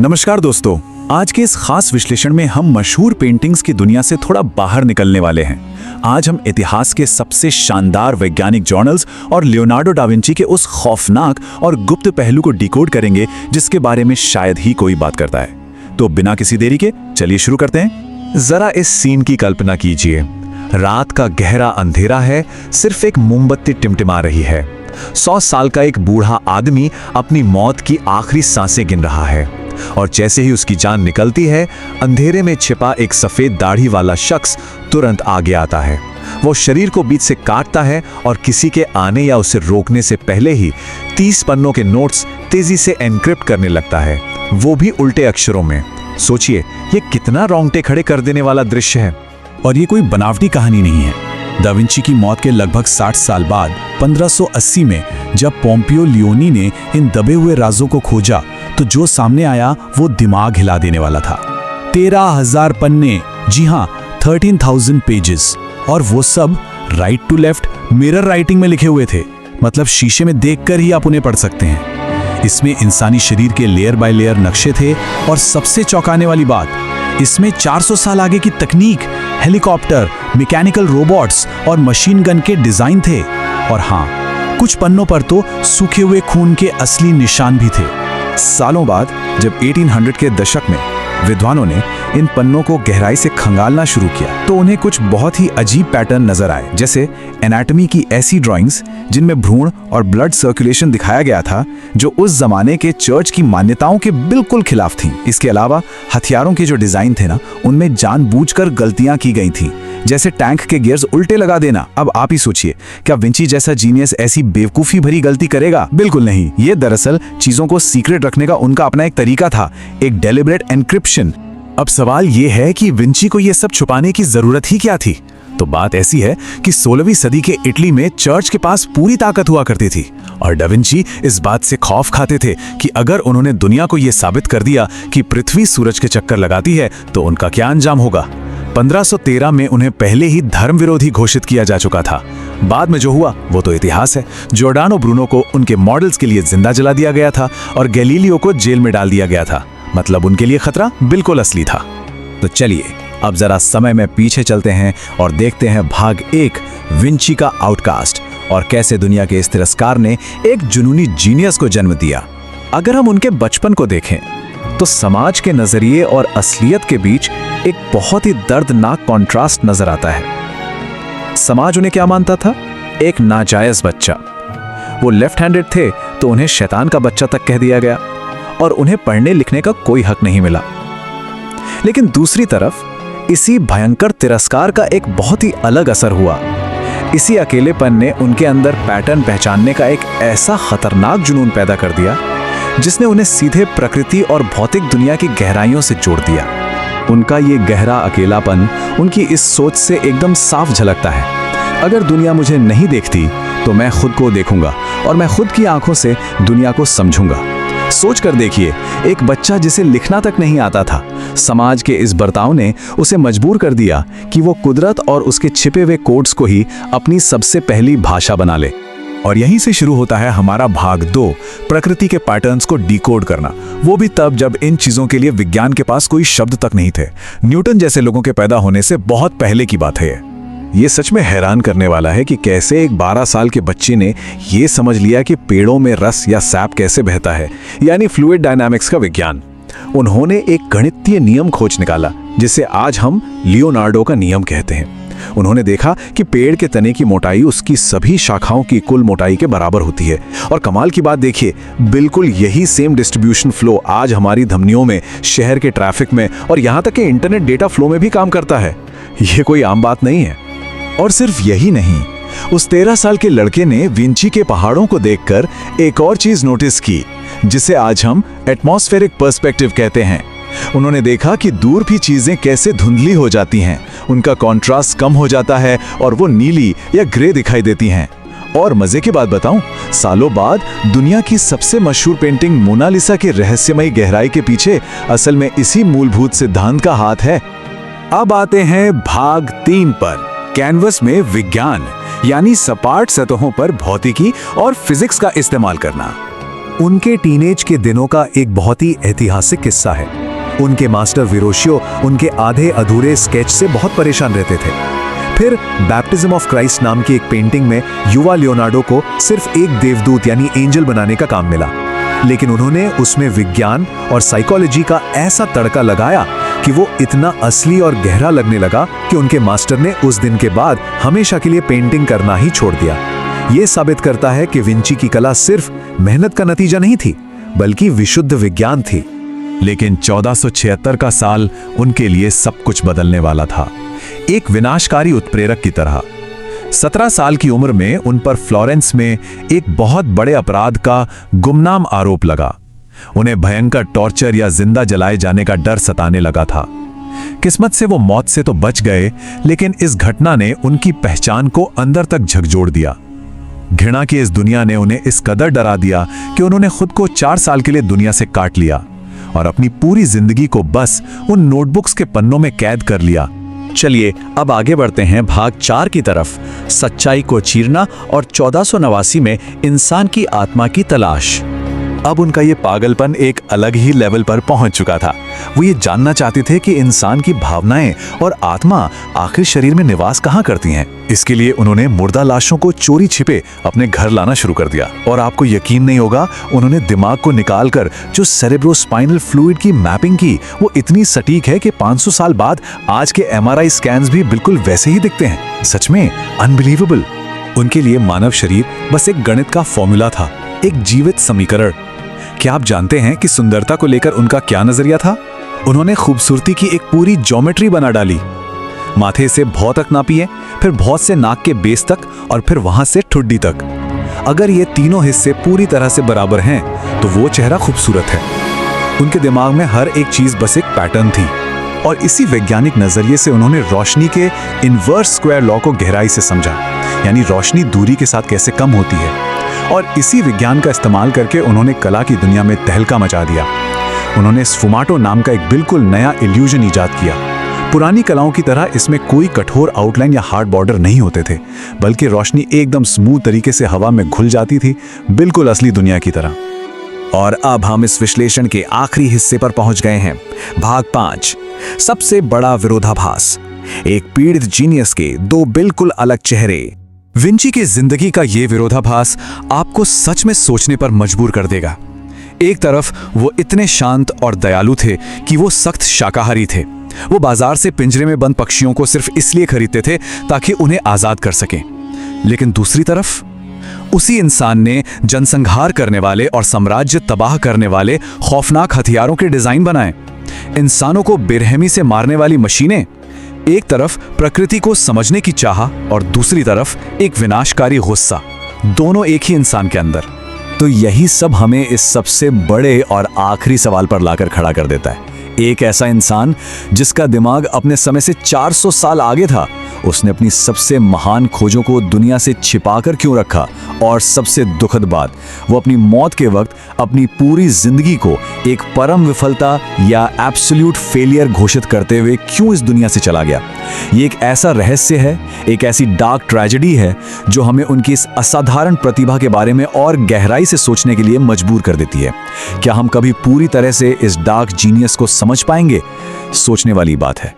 नमस्कार दोस्तों, आज के इस खास विश्लेषण में हम मशहूर पेंटिंग्स की दुनिया से थोड़ा बाहर निकलने वाले हैं। आज हम इतिहास के सबसे शानदार वैज्ञानिक जर्नल्स और लियोनार्डो डा विंची के उस खौफनाक और गुप्त पहलू को डिकोड करेंगे जिसके बारे में शायद ही कोई बात करता है। तो बिना किसी देरी के चलिए शुरू करते हैं। जरा इस सीन की कल्पना कीजिए। रात का गहरा अंधेरा है, सिर्फ एक मोमबत्ती टिमटिमा रही है। 100 साल का एक बूढ़ा आदमी अपनी मौत की आखिरी सांसें गिन रहा है और जैसे ही उसकी जान निकलती है, अंधेरे में छिपा एक सफेद दाढ़ी वाला शख्स तुरंत आगे आता है। वो शरीर को बीच से काटता है और किसी के आने या उसे रोकने से पहले ही 30 पन्नों के नोट्स तेजी से एनक्रिप्ट करने लगता है, वो भी उल्टे अक्षरों में। सोचिए, ये कितना रोंगटे खड़े कर देने वाला दृश्य है। और ये कोई बनावटी कहानी नहीं है। दा विंची की मौत के लगभग 60 साल बाद 1580 में जब पोम्पियो लियोनी ने इन दबे हुए राजों को खोजा तो जो सामने आया वो दिमाग हिला देने वाला था। 13,000 पन्ने, जी हाँ 13,000 पेजेस, और वो सब right to left mirror writing में लिखे हुए थे। मतलब शीशे में देखकर ही आप उन्हें पढ़ सकते हैं। इसमें इंसानी शरीर के लेयर बाय लेयर नक्शे थे और सबसे चौंकाने वाली बात, इसमें 400 साल आगे की तकनीक, हेलीकॉप्टर, मैकेनिकल रोबोट्स और मशीन गन के डिजाइन थे। और हाँ, कुछ पन्नों पर तो सूखे हुए खून के असली निशान भी थे। सालों बाद जब 1800 के दशक में विद्वानों ने इन पन्नों को गहराई से खंगालना शुरू किया तो उन्हें कुछ बहुत ही अजीब पैटर्न नजर आए। जैसे एनाटॉमी की ऐसी ड्राइंग्स जिनमें भ्रूण और ब्लड सर्कुलेशन दिखाया गया था जो उस जमाने के चर्च की मान्यताओं के बिल्कुल खिलाफ थी। इसके अलावा हथियारों के जो डिजाइन थे ना, उनमें जानबूझकर गलतियां की गई थी, जैसे टैंक के गियर्स उल्टे लगा देना। अब आप ही सोचिए, क्या विंची जैसा जीनियस ऐसी बेवकूफी भरी गलती करेगा? बिल्कुल नहीं। ये दरअसल चीजों को सीक्रेट रखने का उनका अपना एक तरीका था, एक डेलिब्रेट एन्क्रिप्शन। अब सवाल ये है कि विंची को ये सब छुपाने की जरूरत ही क्या थी? तो बात ऐसी है कि 16वीं सदी के इटली में चर्च के पास पूरी ताकत हुआ करती थी और डा विंची इस बात से खौफ खाते थे कि अगर उन्होंने दुनिया को यह साबित कर दिया कि पृथ्वी सूरज के चक्कर लगाती है तो उनका क्या अंजाम होगा। 1513 में उन्हें पहले ही धर्म विरोधी घोषित किया जा चुका था। बाद में जो हुआ वो तो इतिहास है। जॉर्डानो ब्रूनो को उनके मॉडल्स के लिए जिंदा जला दिया गया था और गैलीलियो को जेल में डाल दिया गया था। मतलब उनके लिए खतरा बिल्कुल असली था। तो चलिए अब जरा समय में पीछे चलते हैं और देखते हैं भाग 1, विंची का आउटकास्ट, और कैसे दुनिया के इस तिरस्कार ने एक जुनूनी जीनियस को जन्म दिया। अगर हम उनके बचपन को देखें तो समाज के नजरिए और असलियत के बीच एक बहुत ही दर्दनाक कॉन्ट्रास्ट नजर आता है। समाज उन्हें क्या मानता था? एक नाजायज बच्चा। वो लेफ्ट हैंडेड थे तो उन्हें शैतान का बच्चा तक कह दिया गया और उन्हें पढ़ने लिखने का कोई हक नहीं मिला। लेकिन दूसरी तरफ इसी भयंकर तिरस्कार का एक बहुत ही अलग असर हुआ। इसी अकेलेपन ने उनके अंदर पैटर्न पहचानने का एक ऐसा खतरनाक जुनून पैदा कर दिया जिसने उन्हें सीधे प्रकृति और भौतिक दुनिया की गहराइयों से जोड़ दिया। उनका ये गहरा अकेलापन उनकी इस सोच से एकदम साफ झलकता है। अगर दुनिया मुझे नहीं देखती तो मैं खुद को देखूंगा और मैं खुद की आंखों से दुनिया को समझूंगा। सोच कर देखिए, एक बच्चा जिसे लिखना तक नहीं आता था, समाज के इस बर्ताव ने उसे मजबूर कर दिया कि वो कुदरत और उसके छिपे हुए कोड्स को ही अपनी सबसे पहली भाषा बना ले। और यहीं से शुरू होता है हमारा भाग 2, प्रकृति के पैटर्न्स को डिकोड करना। वो भी तब जब इन चीजों के लिए विज्ञान के पास कोई शब्द तक नहीं थे। न्यूटन जैसे लोगों के पैदा होने से बहुत पहले की बात है। ये सच में हैरान करने वाला है कि कैसे एक 12 साल के बच्चे ने ये समझ लिया कि पेड़ों में रस या सैप कैसे बहता है, यानी फ्लूइड डायनामिक्स का विज्ञान। उन्होंने एक गणितीय नियम खोज निकाला जिसे आज हम लियोनार्डो का नियम कहते हैं। उन्होंने देखा कि पेड़ के तने की मोटाई उसकी सभी शाखाओं की कुल मोटाई के बराबर होती है। और कमाल की बात देखिए, बिल्कुल यही सेम डिस्ट्रीब्यूशन फ्लो आज हमारी धमनियों में, शहर के ट्रैफिक में और यहाँ तक कि इंटरनेट डेटा फ्लो में भी काम करता है। ये कोई आम बात नहीं है। और सिर्फ यही नहीं, उस 13 साल के लड़के ने विंची के पहाड़ों को देखकर एक और चीज नोटिस की जिसे आज हम एटमॉस्फेरिक पर्सपेक्टिव कहते हैं। उन्होंने देखा कि दूर भी चीजें कैसे धुंधली हो जाती हैं, उनका कॉन्ट्रास्ट कम हो जाता है और वो नीली या ग्रे दिखाई देती हैं। और मजे की बात बताऊं, सालों बाद दुनिया की सबसे मशहूर पेंटिंग मोनालिसा की रहस्यमयी गहराई के पीछे असल में इसी मूलभूत सिद्धांत का हाथ है। अब आते हैं भाग 3 पर, कैनवस में विज्ञान, यानी सपाट सतहों पर भौतिकी और फिजिक्स का इस्तेमाल करना। उनके टीनेज के दिनों का एक बहुत ही ऐतिहासिक किस्सा है। उनके मास्टर विरोशियो उनके आधे अधूरे स्केच से बहुत परेशान रहते थे। फिर बैप्टिज्म ऑफ क्राइस्ट नाम की एक पेंटिंग में युवा लियोनार्डो को सिर्फ एक देवदूत यानी एंजल बनाने का काम मिला, लेकिन उन्होंने उसमें विज्ञान और साइकोलॉजी का ऐसा तड़का लगाया कि वो इतना असली और गहरा लगने लगा कि उनके मास्टर ने उस दिन के बाद हमेशा के लिए पेंटिंग करना ही छोड़ दिया। ये साबित करता है कि विंची की कला सिर्फ मेहनत का नतीजा नहीं थी, बल्कि विशुद्ध विज्ञान थी। लेकिन 1476 का साल उनके लिए सब कुछ बदलने वाला था, एक विनाशकारी उत्प्रेरक की तरह। 17 साल की उम्र में उन पर फ्लोरेंस में एक बहुत बड़े अपराध का गुमनाम आरोप लगा। उन्हें भयंकर टॉर्चर या जिंदा जलाए जाने का डर सताने लगा था। किस्मत से वो मौत से तो बच गए, लेकिन इस घटना ने उनकी पहचान को अंदर तक झकझोर दिया। घृणा की इस दुनिया ने उन्हें इस कदर डरा दिया कि उन्होंने खुद को 4 साल के लिए दुनिया से काट लिया और अपनी पूरी जिंदगी को बस उन नोटबुक्स के पन्नों में कैद कर लिया। चलिए अब आगे बढ़ते हैं भाग 4 की तरफ, सच्चाई को चीरना और 1489 में इंसान की आत्मा की तलाश। अब उनका ये पागलपन एक अलग ही लेवल पर पहुंच चुका था। वो ये जानना चाहते थे कि इंसान की भावनाएं और आत्मा आखिर शरीर में निवास कहाँ करती हैं। इसके लिए उन्होंने मुर्दा लाशों को चोरी छिपे अपने घर लाना शुरू कर दिया। और आपको यकीन नहीं होगा, उन्होंने दिमाग को निकालकर जो सेरेब्रोस्पाइनल फ्लूइड की मैपिंग की, वो इतनी सटीक है कि 500 साल बाद आज के MRI स्कैन्स भी बिल्कुल वैसे ही दिखते हैं। सच में अनबिलीवेबल। उनके लिए मानव शरीर बस एक गणित का फॉर्मूला था, एक जीवित समीकरण। क्या आप जानते हैं कि सुंदरता को लेकर उनका क्या नजरिया था? उन्होंने खूबसूरती की एक पूरी ज्योमेट्री बना डाली। माथे से भौं तक नापिए, फिर भौं से नाक के बेस तक और फिर वहां से ठुड्डी तक। अगर ये तीनों हिस्से पूरी तरह से बराबर हैं, तो वो चेहरा खूबसूरत है। उनके दिमाग में हर एक चीज बस एक पैटर्न थी। और इसी वैज्ञानिक नजरिए से उन्होंने रोशनी के इनवर्स स्क्वायर लॉ को गहराई से समझा, यानी रोशनी दूरी के साथ कैसे कम होती है। और इसी विज्ञान का इस्तेमाल करके उन्होंने कला की दुनिया में तहलका मचा दिया। उन्होंने स्फुमाटो नाम का एक बिल्कुल नया इल्यूजन इजाद किया। पुरानी कलाओं की तरह इसमें कोई कठोर आउटलाइन या हार्ड बॉर्डर नहीं होते थे, बल्कि रोशनी एकदम स्मूथ तरीके से हवा में घुल जाती थी, बिल्कुल असली दुनिया की तरह। और अब हम इस विश्लेषण के आखिरी हिस्से पर पहुंच गए हैं, भाग 5, सबसे बड़ा विरोधाभास। एक पीड़ित जीनियस के 2 बिल्कुल अलग चेहरे। विंची की जिंदगी का ये विरोधाभास आपको सच में सोचने पर मजबूर कर देगा। एक तरफ वो इतने शांत और दयालु थे कि वो सख्त शाकाहारी थे। वो बाजार से पिंजरे में बंद पक्षियों को सिर्फ इसलिए खरीदते थे ताकि उन्हें आजाद कर सकें। लेकिन दूसरी तरफ उसी इंसान ने जनसंहार करने वाले और साम्राज्य तबाह करने वाले खौफनाक हथियारों के डिजाइन बनाए। इंसानों को बेरहमी से मारने वाली मशीनें। एक तरफ प्रकृति को समझने की चाह और दूसरी तरफ एक विनाशकारी गुस्सा, दोनों एक ही इंसान के अंदर। तो यही सब हमें इस सबसे बड़े और आखिरी सवाल पर लाकर खड़ा कर देता है। एक ऐसा इंसान जिसका दिमाग अपने समय से 400 साल आगे था, उसने अपनी सबसे महान खोजों को दुनिया से छिपाकर क्यों रखा? और सबसे दुखद बात, वो अपनी मौत के वक्त अपनी पूरी जिंदगी को एक परम विफलता या एब्सोल्यूट फेलियर घोषित करते हुए क्यों इस दुनिया से चला गया? ये एक ऐसा रहस्य है, एक ऐसी डार्क ट्रेजेडी है जो हमें उनकी इस असाधारण प्रतिभा के बारे में और गहराई से सोचने के लिए मजबूर कर देती है। क्या हम कभी पूरी तरह से इस डार्क जीनियस को समझ पाएंगे? सोचने वाली बात है।